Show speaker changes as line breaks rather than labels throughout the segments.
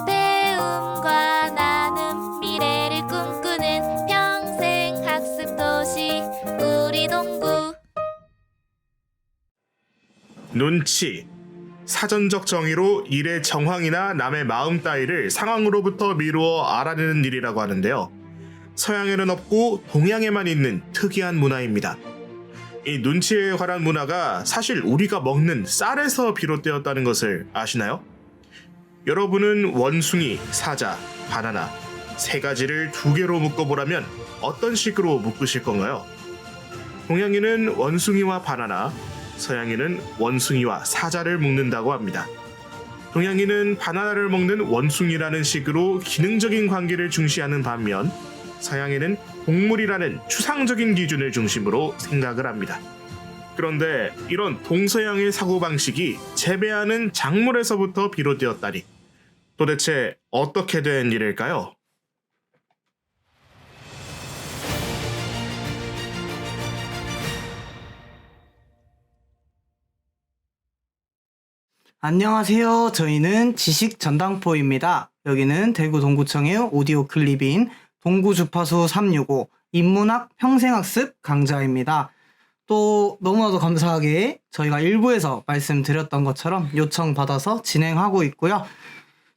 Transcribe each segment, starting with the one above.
배움과 나눔 미래를 꿈꾸는 평생 학습 도시 우리 동구.
눈치. 사전적 정의로 일의 정황이나 남의 마음 따위를 상황으로부터 미루어 알아내는 일이라고 하는데요. 서양에는 없고 동양에만 있는 특이한 문화입니다. 이 눈치에 관한 문화가 사실 우리가 먹는 쌀에서 비롯되었다는 것을 아시나요? 여러분은 원숭이, 사자, 바나나 세 가지를 두 개로 묶어보라면 어떤 식으로 묶으실 건가요? 동양인은 원숭이와 바나나, 서양인은 원숭이와 사자를 묶는다고 합니다. 동양인은 바나나를 먹는 원숭이라는 식으로 기능적인 관계를 중시하는 반면 서양인은 동물이라는 추상적인 기준을 중심으로 생각을 합니다. 그런데 이런 동서양의 사고방식이 재배하는 작물에서부터 비롯되었다니 도대체 어떻게 된 일일까요?
안녕하세요. 저희는 지식 전당포입니다. 여기는 대구 동구청의 오디오 클립인 동구 주파수 365 인문학 평생학습 강좌입니다. 또 너무나도 감사하게 저희가 1부에서 말씀드렸던 것처럼 요청받아서 진행하고 있고요.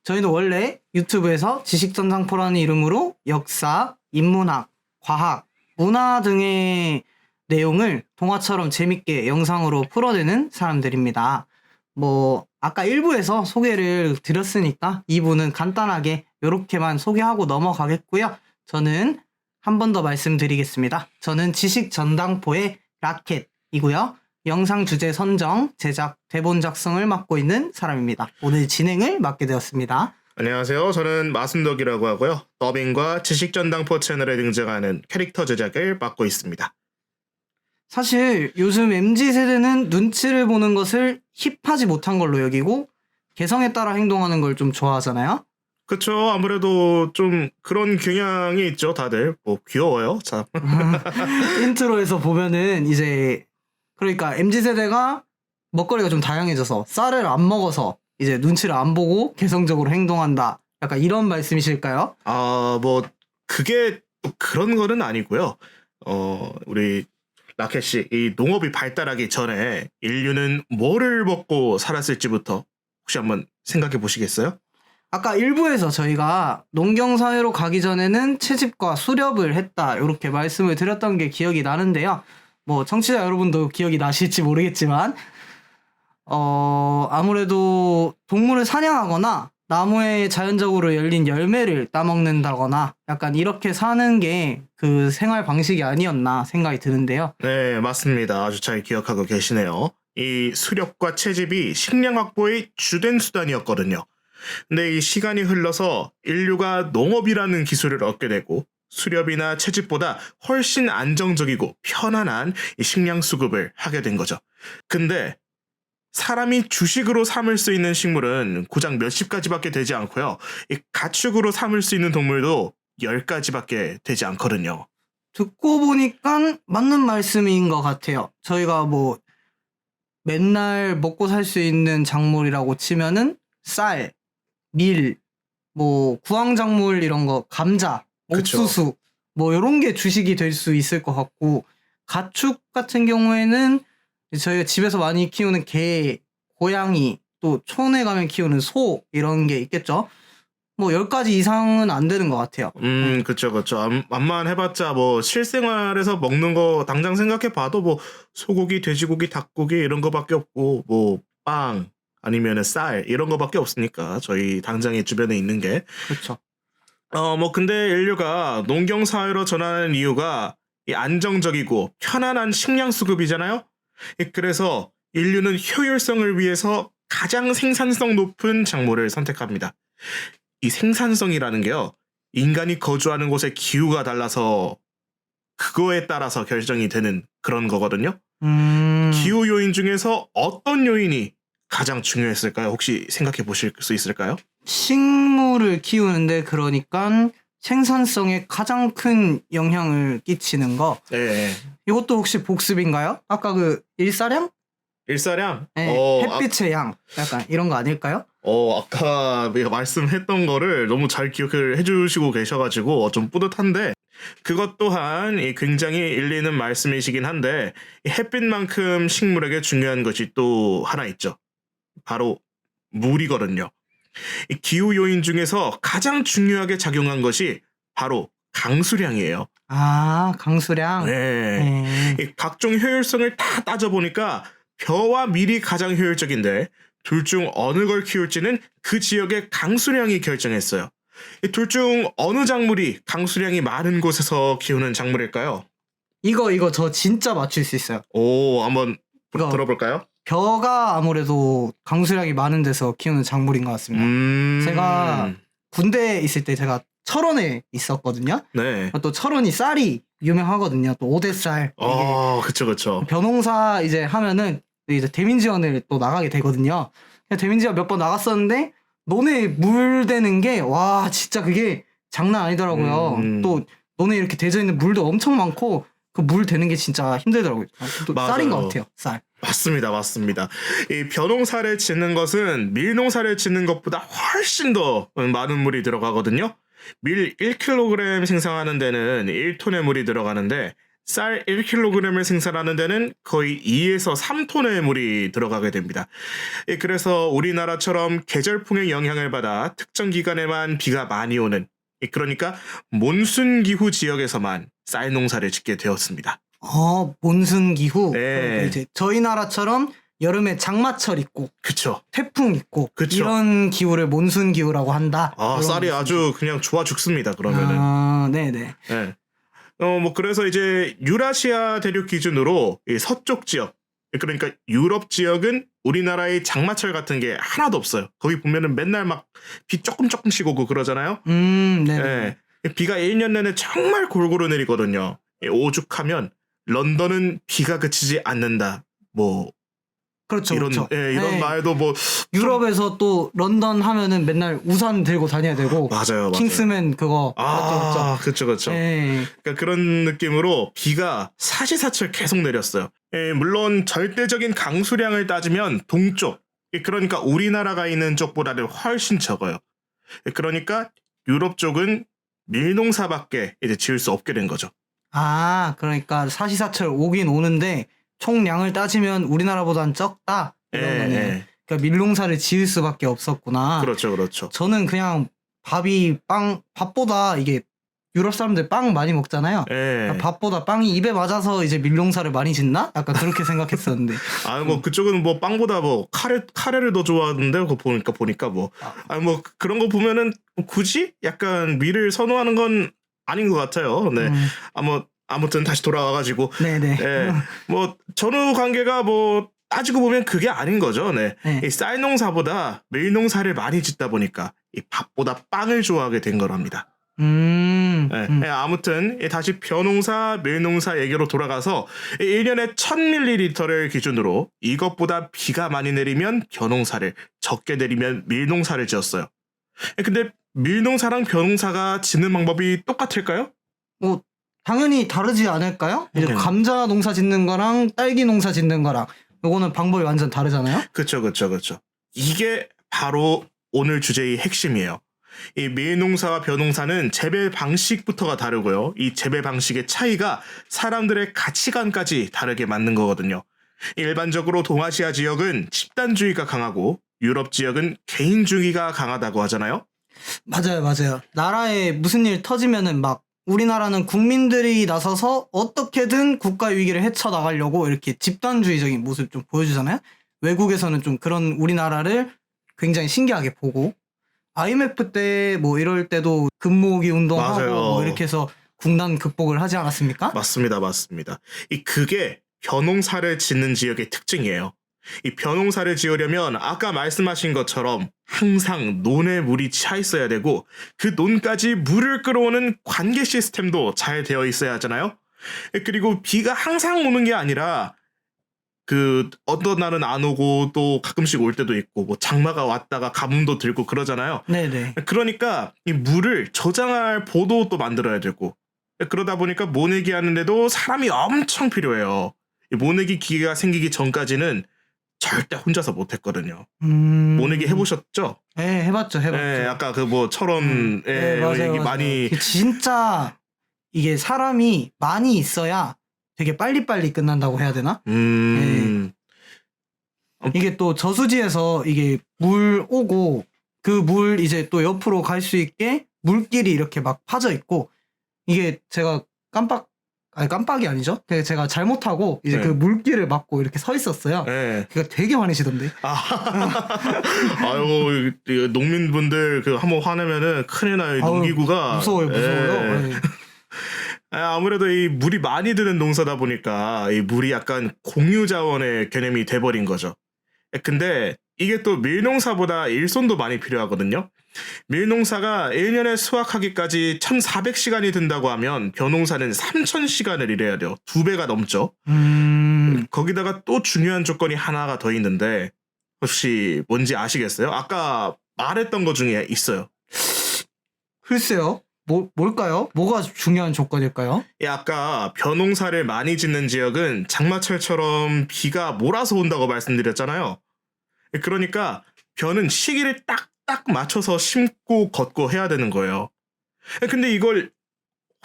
저희는 원래 유튜브에서 지식 전당포라는 이름으로 역사, 인문학, 과학, 문화 등의 내용을 동화처럼 재밌게 영상으로 풀어내는 사람들입니다. 아까 1부에서 소개를 드렸으니까 2부는 간단하게 이렇게만 소개하고 넘어가겠고요. 저는 한 번 더 말씀드리겠습니다. 저는 지식 전당포의 라켓이고요. 영상 주제 선정, 제작, 대본 작성을 맡고 있는 사람입니다. 오늘 진행을 맡게 되었습니다.
안녕하세요. 저는 마순덕이라고 하고요. 더빙과 지식 전당포 채널에 등장하는 캐릭터 제작을 맡고 있습니다.
사실 요즘 MZ세대는 눈치를 보는 것을 힙하지 못한 걸로 여기고 개성에 따라 행동하는 걸 좀 좋아하잖아요.
그쵸. 아무래도 좀 그런 경향이 있죠. 다들 귀여워요. 참.
인트로에서 보면은 이제 그러니까 MZ세대가 먹거리가 좀 다양해져서 쌀을 안 먹어서 이제 눈치를 안 보고 개성적으로 행동한다. 약간 이런 말씀이실까요?
그게 또 그런 거는 아니고요. 우리 라켓씨, 이 농업이 발달하기 전에 인류는 뭐를 먹고 살았을지부터 혹시 한번 생각해 보시겠어요?
아까 일부에서 저희가 농경사회로 가기 전에는 채집과 수렵을 했다 이렇게 말씀을 드렸던 게 기억이 나는데요. 청취자 여러분도 기억이 나실지 모르겠지만 아무래도 동물을 사냥하거나 나무에 자연적으로 열린 열매를 따먹는다거나 약간 이렇게 사는 게 그 생활 방식이 아니었나 생각이 드는데요.
네, 맞습니다. 아주 잘 기억하고 계시네요. 이 수렵과 채집이 식량 확보의 주된 수단이었거든요. 근데 이 시간이 흘러서 인류가 농업이라는 기술을 얻게 되고 수렵이나 채집보다 훨씬 안정적이고 편안한 이 식량 수급을 하게 된 거죠. 근데 사람이 주식으로 삼을 수 있는 식물은 고작 몇십 가지밖에 되지 않고요. 이 가축으로 삼을 수 있는 동물도 10가지밖에 되지 않거든요.
듣고 보니까 맞는 말씀인 것 같아요. 저희가 맨날 먹고 살 수 있는 작물이라고 치면은 쌀, 밀, 구황작물 이런 거, 감자,
그쵸.
옥수수 이런 게 주식이 될 수 있을 것 같고 가축 같은 경우에는 저희가 집에서 많이 키우는 개, 고양이, 또 촌에 가면 키우는 소 이런 게 있겠죠. 10가지 이상은 안 되는 것 같아요.
그쵸. 암만 해봤자 실생활에서 먹는 거 당장 생각해봐도 소고기, 돼지고기, 닭고기 이런 거밖에 없고 빵 아니면은 쌀 이런 거밖에 없으니까 저희 당장에 주변에 있는 게.
그렇죠.
근데 인류가 농경 사회로 전환하는 이유가 이 안정적이고 편안한 식량 수급이잖아요. 그래서 인류는 효율성을 위해서 가장 생산성 높은 작물을 선택합니다. 이 생산성이라는 게요, 인간이 거주하는 곳의 기후가 달라서 그거에 따라서 결정이 되는 그런 거거든요. 기후 요인 중에서 어떤 요인이 가장 중요했을까요? 혹시 생각해 보실 수 있을까요?
식물을 키우는데 그러니까 생산성에 가장 큰 영향을 끼치는 거.
네.
이것도 혹시 복습인가요? 아까 일사량?
일사량?
네, 햇빛의 양. 약간 이런 거 아닐까요?
아까 내가 말씀했던 거를 너무 잘 기억을 해주시고 계셔가지고 좀 뿌듯한데, 그것 또한 굉장히 일리 있는 말씀이시긴 한데, 이 햇빛만큼 식물에게 중요한 것이 또 하나 있죠. 바로 물이거든요. 이 기후 요인 중에서 가장 중요하게 작용한 것이 바로 강수량이에요.
아, 강수량.
네. 이 각종 효율성을 다 따져보니까 벼와 밀이 가장 효율적인데, 둘 중 어느 걸 키울지는 그 지역의 강수량이 결정했어요. 이 둘 중 어느 작물이 강수량이 많은 곳에서 키우는 작물일까요?
이거 저 진짜 맞출 수 있어요.
오, 한번
이거
들어볼까요?
벼가 아무래도 강수량이 많은 데서 키우는 작물인 것 같습니다. 제가 군대에 있을 때 제가 철원에 있었거든요.
네.
또 철원이 쌀이 유명하거든요. 또 오대쌀.
그쵸.
벼농사 이제 하면은 이제 대민지원을 또 나가게 되거든요. 대민지원 몇 번 나갔었는데 논에 물 대는 게 와 진짜 그게 장난 아니더라고요. 또 논에 이렇게 대져 있는 물도 엄청 많고 그 물 대는 게 진짜 힘들더라고요. 또
맞아요.
쌀인 것 같아요. 쌀.
맞습니다. 이 벼농사를 짓는 것은 밀농사를 짓는 것보다 훨씬 더 많은 물이 들어가거든요. 밀 1kg 생산하는 데는 1톤의 물이 들어가는데, 쌀 1kg을 생산하는 데는 거의 2에서 3톤의 물이 들어가게 됩니다. 그래서 우리나라처럼 계절풍의 영향을 받아 특정 기간에만 비가 많이 오는, 그러니까 몬순 기후 지역에서만 쌀 농사를 짓게 되었습니다.
몬순 기후.
네.
이제 저희 나라처럼 여름에 장마철 있고,
그쵸.
태풍 있고,
그쵸.
이런 기후를 몬순 기후라고 한다.
쌀이 아주 그냥 좋아 죽습니다. 그러면은.
네네.
네. 그래서 이제 유라시아 대륙 기준으로 이 서쪽 지역, 그러니까 유럽 지역은 우리나라의 장마철 같은 게 하나도 없어요. 거기 보면은 맨날 막 비 조금씩 오고 그러잖아요.
네네.
비가 1년 내내 정말 골고루 내리거든요. 오죽하면 런던은 비가 그치지 않는다.
그렇죠.
이런
그렇죠.
이런 말도
유럽에서 또 런던 하면은 맨날 우산 들고 다녀야 되고.
맞아요.
킹스맨 그거.
그렇죠.
네.
그러니까 그런 느낌으로 비가 사시사철 계속 내렸어요. 물론 절대적인 강수량을 따지면 동쪽, 그러니까 우리나라가 있는 쪽보다는 훨씬 적어요. 그러니까 유럽 쪽은 밀농사밖에 이제 지을 수 없게 된 거죠.
그러니까 사시사철 오긴 오는데 총량을 따지면 우리나라보단 적다. 이런 거네. 그러니까 밀농사를 지을 수밖에 없었구나.
그렇죠.
저는 그냥 밥보다 이게 유럽 사람들 빵 많이 먹잖아요. 그러니까 밥보다 빵이 입에 맞아서 이제 밀농사를 많이 짓나? 약간 그렇게 생각했었는데.
그쪽은 빵보다 카레를 더 좋아하는데 그거 보니까 그런 거 보면은 굳이 약간 밀을 선호하는 건 아닌 것 같아요. 네. 아무튼 다시 돌아와가지고.
네네.
전후 관계가 따지고 보면 그게 아닌 거죠. 네. 이 쌀 농사보다 밀 농사를 많이 짓다 보니까 이 밥보다 빵을 좋아하게 된 거랍니다. 아무튼 다시 벼농사, 밀농사 얘기로 돌아가서 1년에 1000ml를 기준으로 이것보다 비가 많이 내리면 벼농사를, 적게 내리면 밀농사를 지었어요. 근데 밀농사랑 벼농사가 짓는 방법이 똑같을까요?
당연히 다르지 않을까요? 이제 감자 농사 짓는 거랑 딸기 농사 짓는 거랑 요거는 방법이 완전 다르잖아요?
그쵸. 이게 바로 오늘 주제의 핵심이에요. 이 밀농사와 벼농사는 재배 방식부터가 다르고요. 이 재배 방식의 차이가 사람들의 가치관까지 다르게 만든 거거든요. 일반적으로 동아시아 지역은 집단주의가 강하고 유럽 지역은 개인주의가 강하다고 하잖아요.
맞아요. 나라에 무슨 일 터지면은 우리나라는 국민들이 나서서 어떻게든 국가 위기를 헤쳐나가려고 이렇게 집단주의적인 모습 좀 보여주잖아요. 외국에서는 좀 그런 우리나라를 굉장히 신기하게 보고, IMF 때 이럴 때도 금모으기 운동하고 이렇게 해서 국난 극복을 하지 않았습니까?
맞습니다. 그게 벼농사를 짓는 지역의 특징이에요. 이 벼농사를 지으려면 아까 말씀하신 것처럼 항상 논에 물이 차 있어야 되고, 그 논까지 물을 끌어오는 관계 시스템도 잘 되어 있어야 하잖아요. 그리고 비가 항상 오는 게 아니라 어떤 날은 안 오고 또 가끔씩 올 때도 있고, 장마가 왔다가 가뭄도 들고 그러잖아요.
네네.
그러니까 이 물을 저장할 보도 또 만들어야 되고, 그러다 보니까 모내기 하는데도 사람이 엄청 필요해요. 이 모내기 기계가 생기기 전까지는 절대 혼자서 못했거든요.
음.
모내기 해보셨죠?
네, 해봤죠.
네, 아까 그 뭐 철원
네, 맞아요,
얘기
맞아요.
많이
진짜 이게 사람이 많이 있어야 되게 빨리빨리 끝난다고 해야 되나? 이게 또 저수지에서 이게 물 오고 그 물 이제 또 옆으로 갈 수 있게 물길이 이렇게 막 파져 있고 이게 제가 깜빡이 아니죠? 제가 잘못하고 이제
네.
그 물길을 막고 이렇게 서 있었어요.
네.
그러니까 되게 화내시던데.
아이고 이 농민분들 그 한번 화내면은 큰일 나요. 이
아유,
농기구가
무서워요.
예.
네.
아무래도 이 물이 많이 드는 농사다 보니까 이 물이 약간 공유 자원의 개념이 돼버린 거죠. 근데 이게 또 밀농사보다 일손도 많이 필요하거든요. 밀농사가 1년에 수확하기까지 1,400시간이 든다고 하면 벼농사는 3,000시간을 일해야 돼요. 2배가 넘죠. 거기다가 또 중요한 조건이 하나가 더 있는데 혹시 뭔지 아시겠어요? 아까 말했던 것 중에 있어요.
글쎄요. 뭘까요? 뭐가 중요한 조건일까요?
아까 벼농사를 많이 짓는 지역은 장마철처럼 비가 몰아서 온다고 말씀드렸잖아요. 그러니까 벼는 시기를 딱딱 맞춰서 심고 걷고 해야 되는 거예요. 근데 이걸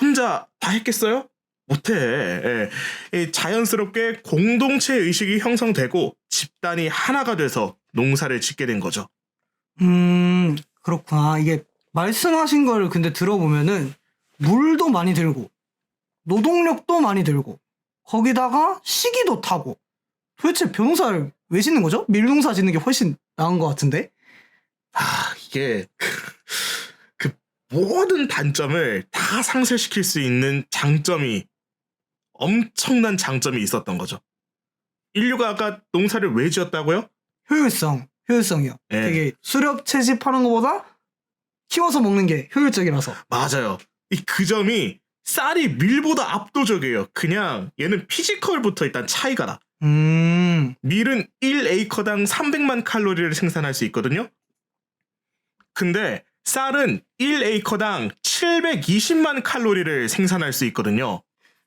혼자 다 했겠어요? 못해. 자연스럽게 공동체 의식이 형성되고 집단이 하나가 돼서 농사를 짓게 된 거죠.
그렇구나. 이게 말씀하신 걸 근데 들어보면은 물도 많이 들고 노동력도 많이 들고 거기다가 시기도 타고 도대체 벼농사를 왜 짓는 거죠? 밀농사 짓는 게 훨씬 나은 것 같은데?
이게 그 모든 단점을 다 상쇄시킬 수 있는 장점이 엄청난 장점이 있었던 거죠. 인류가 아까 농사를 왜 지었다고요?
효율성이요.
네.
되게 수렵 채집하는 것보다 키워서 먹는 게 효율적이라서.
맞아요. 그 점이 쌀이 밀보다 압도적이에요. 그냥 얘는 피지컬부터 일단 차이가 나. 밀은 1에이커당 300만 칼로리를 생산할 수 있거든요. 근데 쌀은 1에이커당 720만 칼로리를 생산할 수 있거든요.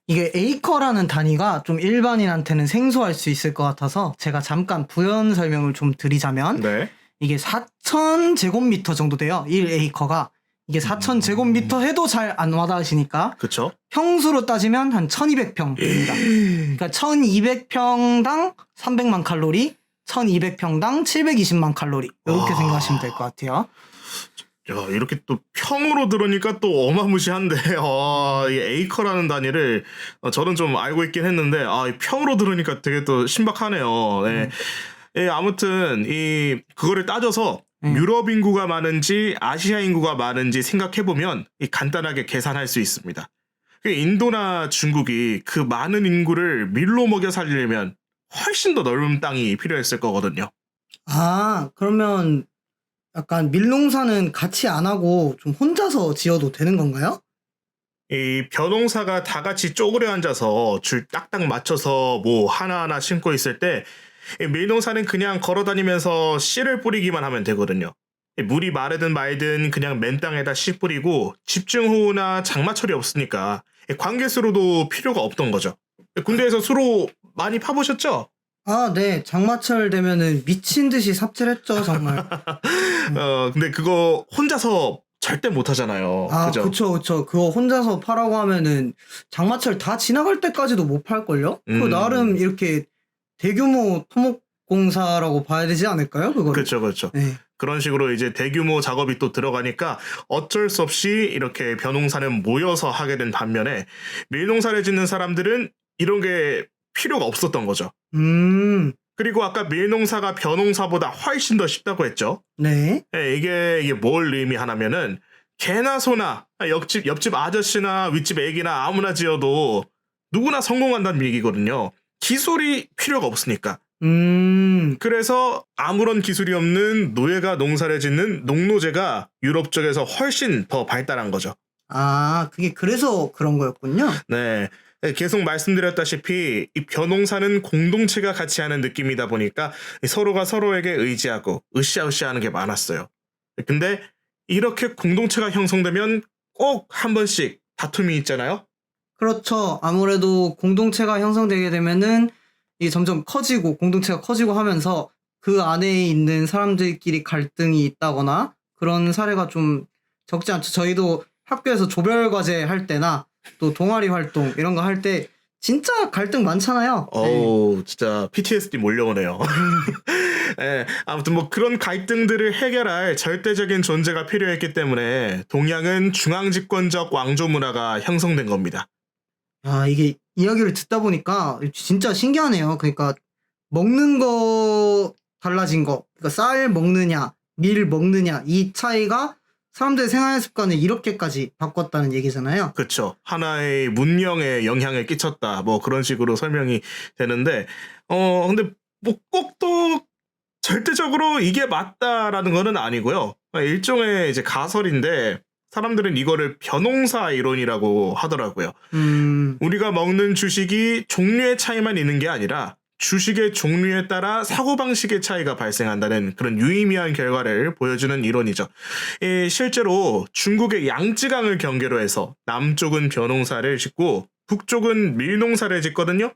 이게 에이커라는 단위가 좀 일반인한테는 생소할 수 있을 것 같아서 제가 잠깐 부연 설명을 좀 드리자면
네.
이게 4,000제곱미터 정도 돼요. 1에이커가. 이게 4,000제곱미터 해도 잘 안 와닿으시니까
그쵸?
평수로 따지면 한 1,200평 됩니다. 그러니까 1,200평당 300만 칼로리, 1,200평당 720만 칼로리 이렇게 생각하시면 될 것 같아요.
야, 이렇게 또 평으로 들으니까 또 어마무시한데 이 에이커라는 단위를 저는 좀 알고 있긴 했는데 이 평으로 들으니까 되게 또 신박하네요. 네. 아무튼 그거를 따져서 유럽 인구가 많은지 아시아 인구가 많은지 생각해보면 간단하게 계산할 수 있습니다. 인도나 중국이 그 많은 인구를 밀로 먹여 살리려면 훨씬 더 넓은 땅이 필요했을 거거든요.
그러면 약간 밀농사는 같이 안 하고 좀 혼자서 지어도 되는 건가요?
이 벼농사가 다 같이 쪼그려 앉아서 줄 딱딱 맞춰서 뭐 하나하나 심고 있을 때 밀농사는 그냥 걸어다니면서 씨를 뿌리기만 하면 되거든요. 물이 마르든 말든 그냥 맨 땅에다 씨 뿌리고 집중호우나 장마철이 없으니까 관계수로도 필요가 없던 거죠. 군대에서 수로 많이 파보셨죠?
네. 장마철 되면은 미친 듯이 삽질했죠, 정말.
근데 그거 혼자서 절대 못 하잖아요. 그죠?
그쵸. 그거 혼자서 파라고 하면은 장마철 다 지나갈 때까지도 못 팔걸요? 그거 나름 이렇게 대규모 토목공사라고 봐야 되지 않을까요? 그거를.
그렇죠.
네.
그런 식으로 이제 대규모 작업이 또 들어가니까 어쩔 수 없이 이렇게 벼농사는 모여서 하게 된 반면에 밀농사를 짓는 사람들은 이런 게 필요가 없었던 거죠. 그리고 아까 밀농사가 벼농사보다 훨씬 더 쉽다고 했죠.
네.
이게 뭘 의미하냐면은 개나 소나 옆집 아저씨나 윗집 애기나 아무나 지어도 누구나 성공한다는 얘기거든요. 기술이 필요가 없으니까. 그래서 아무런 기술이 없는 노예가 농사를 짓는 농노제가 유럽 쪽에서 훨씬 더 발달한 거죠.
그게 그래서 그런 거였군요.
네. 계속 말씀드렸다시피 이 벼농사는 공동체가 같이 하는 느낌이다 보니까 서로가 서로에게 의지하고 으쌰으쌰하는 게 많았어요. 근데 이렇게 공동체가 형성되면 꼭 한 번씩 다툼이 있잖아요.
그렇죠. 아무래도 공동체가 형성되게 되면은 이게 점점 커지고 공동체가 커지고 하면서 그 안에 있는 사람들끼리 갈등이 있다거나 그런 사례가 좀 적지 않죠. 저희도 학교에서 조별과제 할 때나 또 동아리 활동 이런 거 할 때 진짜 갈등 많잖아요.
어우, 진짜 PTSD 몰려오네요. 네, 아무튼 뭐 그런 갈등들을 해결할 절대적인 존재가 필요했기 때문에 동양은 중앙집권적 왕조 문화가 형성된 겁니다.
아, 이게 이야기를 듣다 보니까 진짜 신기하네요. 그러니까 먹는 거 달라진 거, 그러니까 쌀 먹느냐, 밀 먹느냐 이 차이가 사람들의 생활 습관을 이렇게까지 바꿨다는 얘기잖아요.
그렇죠. 하나의 문명에 영향을 끼쳤다. 뭐 그런 식으로 설명이 되는데, 근데 뭐 꼭 또 절대적으로 이게 맞다라는 거는 아니고요. 일종의 이제 가설인데 사람들은 이거를 벼농사 이론이라고 하더라고요. 우리가 먹는 주식이 종류의 차이만 있는 게 아니라 주식의 종류에 따라 사고방식의 차이가 발생한다는 그런 유의미한 결과를 보여주는 이론이죠. 실제로 중국의 양쯔강을 경계로 해서 남쪽은 벼농사를 짓고 북쪽은 밀농사를 짓거든요.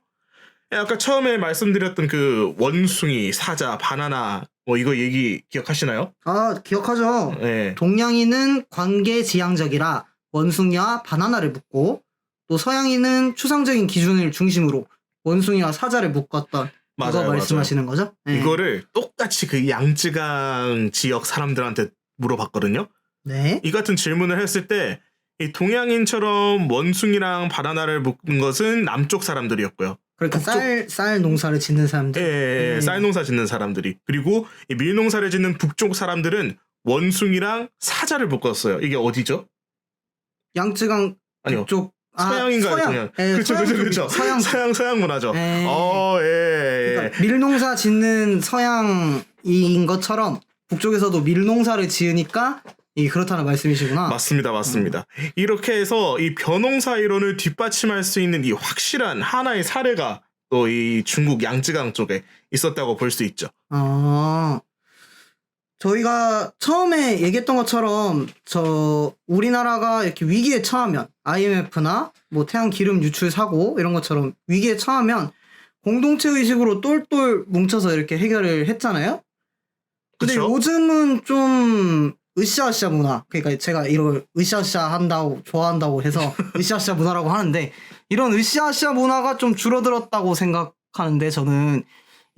아까 처음에 말씀드렸던 그 원숭이, 사자, 바나나 뭐 이거 얘기 기억하시나요?
아, 기억하죠.
네.
동양인은 관계지향적이라 원숭이와 바나나를 묶고 또 서양인은 추상적인 기준을 중심으로 원숭이와 사자를 묶었던
맞아요,
이거 말씀하시는 거죠? 네.
이거를 똑같이 그 양쯔강 지역 사람들한테 물어봤거든요.
네.
이 같은 질문을 했을 때 이 동양인처럼 원숭이랑 바나나를 묶은 것은 남쪽 사람들이었고요.
그러니까
북쪽-
쌀 농사를 짓는 사람들.
예, 쌀농사 짓는 사람들이. 그리고 이 밀농사를 짓는 북쪽 사람들은 원숭이랑 사자를 묶었어요. 이게 어디죠?
양쯔강
아니요.
쪽
서양인가요?
서양.
동양?
예,
그렇죠,
서양
그렇죠,
쪽이죠.
그렇죠. 서양 문화죠.
예.
예.
그러니까 밀농사 짓는 서양인 것처럼 북쪽에서도 밀농사를 지으니까 그렇다는 말씀이시구나.
맞습니다. 이렇게 해서 이 벼농사 이론을 뒷받침할 수 있는 이 확실한 하나의 사례가 또 이 중국 양쯔강 쪽에 있었다고 볼 수 있죠.
아, 저희가 처음에 얘기했던 것처럼 우리나라가 이렇게 위기에 처하면 IMF나 뭐 태양 기름 유출 사고 이런 것처럼 위기에 처하면 공동체 의식으로 똘똘 뭉쳐서 이렇게 해결을 했잖아요. 근데
그쵸?
요즘은 좀 으쌰으쌰 문화, 그러니까 제가 이걸 으쌰으쌰 한다고 좋아한다고 해서 으쌰으쌰 문화라고 하는데 이런 으쌰으쌰 문화가 좀 줄어들었다고 생각하는데 저는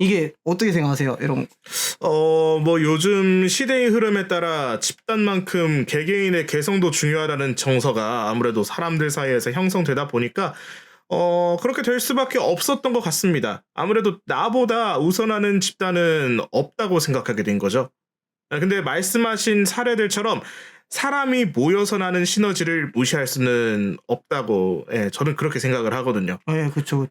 이게 어떻게 생각하세요? 이런
뭐 요즘 시대의 흐름에 따라 집단만큼 개개인의 개성도 중요하다는 정서가 아무래도 사람들 사이에서 형성되다 보니까 그렇게 될 수밖에 없었던 것 같습니다. 아무래도 나보다 우선하는 집단은 없다고 생각하게 된 거죠. 근데 말씀하신 사례들처럼 사람이 모여서 나는 시너지를 무시할 수는 없다고 저는 그렇게 생각을 하거든요.
네, 그쵸.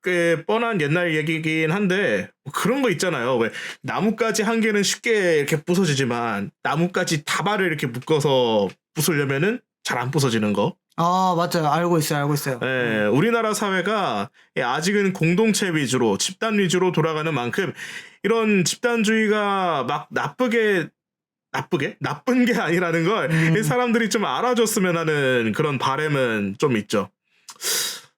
꽤 뻔한 옛날 얘기긴 한데 뭐 그런 거 있잖아요. 왜 나뭇가지 한 개는 쉽게 이렇게 부서지지만 나뭇가지 다발을 이렇게 묶어서 부수려면은 잘 안 부서지는 거.
아, 맞아요. 알고 있어요.
우리나라 사회가 아직은 공동체 위주로 집단 위주로 돌아가는 만큼 이런 집단주의가 막 나쁜 게 아니라는 걸 사람들이 좀 알아줬으면 하는 그런 바람은 좀 있죠.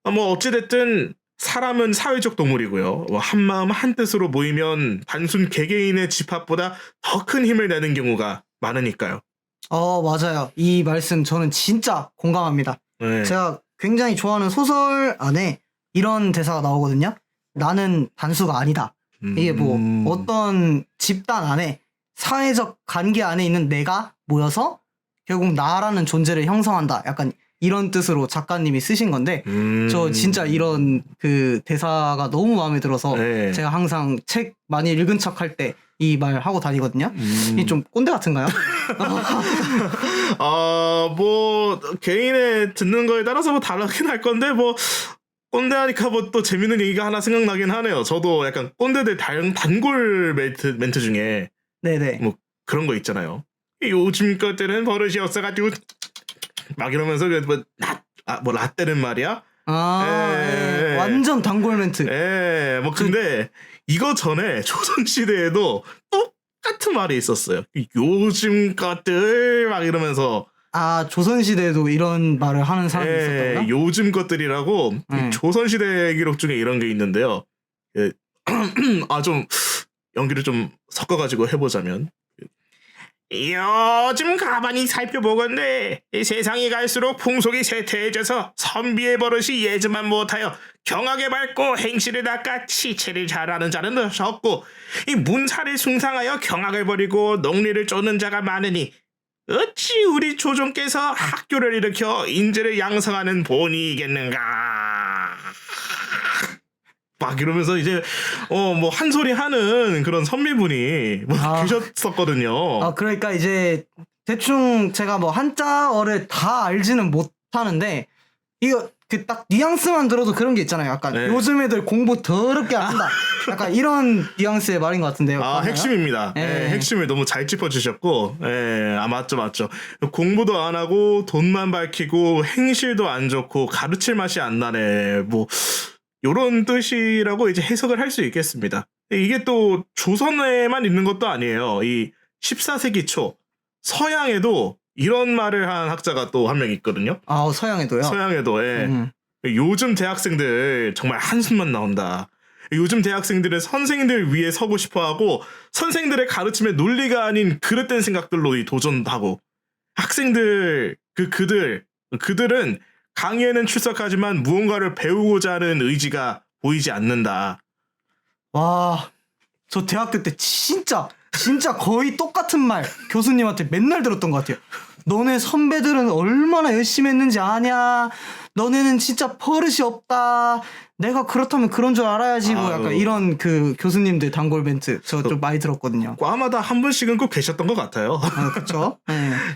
뭐 어찌됐든 사람은 사회적 동물이고요. 한마음 한뜻으로 모이면 단순 개개인의 집합보다 더 큰 힘을 내는 경우가 많으니까요.
맞아요. 이 말씀 저는 진짜 공감합니다.
네.
제가 굉장히 좋아하는 소설 안에 이런 대사가 나오거든요. 나는 단수가 아니다. 이게 뭐 어떤 집단 안에 사회적 관계 안에 있는 내가 모여서 결국 나라는 존재를 형성한다. 약간 이런 뜻으로 작가님이 쓰신 건데 저 진짜 이런 그 대사가 너무 마음에 들어서
네.
제가 항상 책 많이 읽은 척 할 때 이 말 하고 다니거든요. 이 좀 꼰대 같은가요?
뭐 개인의 듣는 거에 따라서 뭐 다르긴 할 건데 뭐 꼰대하니까 뭐 또 재밌는 얘기가 하나 생각나긴 하네요. 저도 약간 꼰대들 단골 멘트 중에
네네.
뭐 그런 거 있잖아요. 요즘 것들은 버릇이 없어가지고 막 이러면서 뭐 라떼는 말이야.
완전 단골 멘트.
뭐 근데 이거 전에 조선시대에도 똑같은 말이 있었어요. 요즘 것들 막 이러면서
조선시대에도 이런 말을 하는 사람이 있었다고요?
요즘 것들이라고 조선시대 기록 중에 이런 게 있는데요. 예. 좀 연기를 좀 섞어가지고 해보자면, 요즘 가만히 살펴보건대 세상이 갈수록 풍속이 쇠퇴해져서 선비의 버릇이 예전만 못하여 경하게 밟고 행실을 닦아 치체를 잘하는 자는 적고 이 문사를 숭상하여 경악을 버리고 농리를 쫓는 자가 많으니 어찌 우리 조정께서 학교를 일으켜 인재를 양성하는 본의이겠는가. 막 이러면서 이제 뭐 한 소리 하는 그런 선비분이 계셨었거든요.
그러니까 이제 대충 제가 뭐 한자어를 다 알지는 못하는데 이거 그 딱 뉘앙스만 들어도 그런 게 있잖아요. 약간
네.
요즘 애들 공부 더럽게 안 한다. 약간 이런 뉘앙스의 말인 것 같은데요. 맞나요?
핵심입니다.
네.
핵심을 너무 잘 짚어주셨고, 맞죠. 공부도 안 하고 돈만 밝히고 행실도 안 좋고 가르칠 맛이 안 나네. 뭐 요런 뜻이라고 이제 해석을 할 수 있겠습니다. 이게 또 조선에만 있는 것도 아니에요. 이 14세기 초 서양에도 이런 말을 한 학자가 또 한 명 있거든요.
서양에도요?
서양에도. 요즘 대학생들 정말 한숨만 나온다. 요즘 대학생들은 선생님들 위에 서고 싶어하고 선생들의 가르침에 논리가 아닌 그릇된 생각들로 도전하고 학생들 그들은 강의에는 출석하지만 무언가를 배우고자 하는 의지가 보이지 않는다.
와, 저 대학교 때 진짜 거의 똑같은 말 교수님한테 맨날 들었던 것 같아요. 너네 선배들은 얼마나 열심히 했는지 아냐? 너네는 진짜 버릇이 없다. 내가 그렇다면 그런 줄 알아야지. 뭐 약간 이런 그 교수님들 단골 멘트 저 좀 많이 들었거든요.
과마다 한 분씩은 꼭 계셨던 것 같아요.
그렇죠.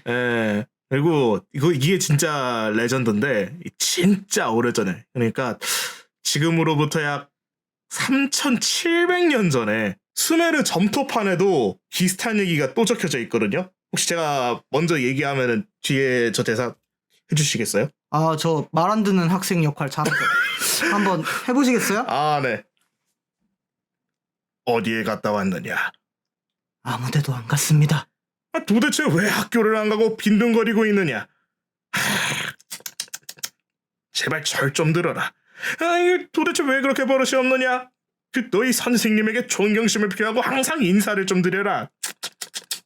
네.
그리고 이게 진짜 레전드인데 진짜 오래전에, 그러니까 지금으로부터 약 3,700년 전에 수메르 점토판에도 비슷한 얘기가 또 적혀져 있거든요. 혹시 제가 먼저 얘기하면은 뒤에 저 대사 해주시겠어요?
저 말 안 듣는 학생 역할 잘하죠. 한번 해보시겠어요?
네. 어디에 갔다 왔느냐?
아무데도 안 갔습니다.
도대체 왜 학교를 안 가고 빈둥거리고 있느냐? 제발 절 좀 들어라. 이게 도대체 왜 그렇게 버릇이 없느냐? 너희 선생님에게 존경심을 표하고 항상 인사를 좀 드려라.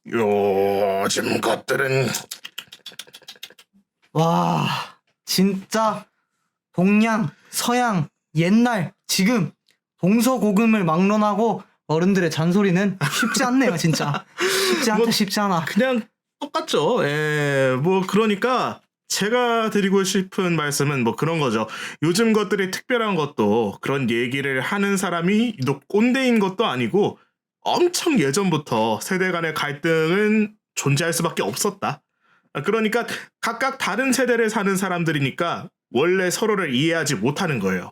요즘 것들은
와, 진짜 동양, 서양, 옛날, 지금 동서고금을 막론하고 어른들의 잔소리는 쉽지 않네요, 진짜. 쉽지 않아.
그냥 똑같죠. 그러니까 제가 드리고 싶은 말씀은 뭐 그런 거죠. 요즘 것들이 특별한 것도 그런 얘기를 하는 사람이 유독 꼰대인 것도 아니고 엄청 예전부터 세대 간의 갈등은 존재할 수밖에 없었다. 그러니까 각각 다른 세대를 사는 사람들이니까 원래 서로를 이해하지 못하는 거예요.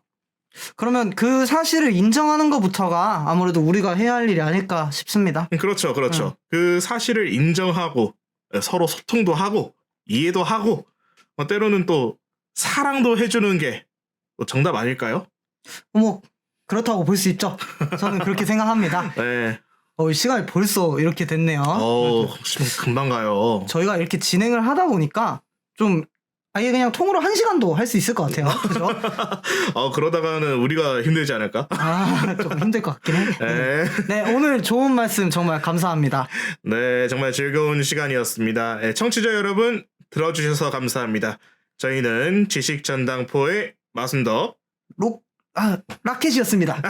그러면 그 사실을 인정하는 것부터가 아무래도 우리가 해야 할 일이 아닐까 싶습니다.
그렇죠. 그 사실을 인정하고 서로 소통도 하고 이해도 하고 때로는 또 사랑도 해주는 게 또 정답 아닐까요?
그렇다고 볼 수 있죠. 저는 그렇게 생각합니다.
네.
시간이 벌써 이렇게 됐네요.
금방 가요.
저희가 이렇게 진행을 하다 보니까 좀 아예 그냥 통으로 1시간도 할 수 있을 것 같아요. 그죠?
그러다가는 우리가 힘들지 않을까?
좀 힘들 것 같긴 해. 네, 오늘 좋은 말씀 정말 감사합니다.
네, 정말 즐거운 시간이었습니다. 청취자 여러분 들어주셔서 감사합니다. 저희는 지식전당포의 마순덕
라켓이었습니다.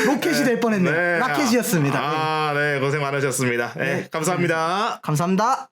로켓이 될 뻔했네요.
네.
라켓이었습니다.
네, 고생 많으셨습니다. 네, 감사합니다.
감사합니다.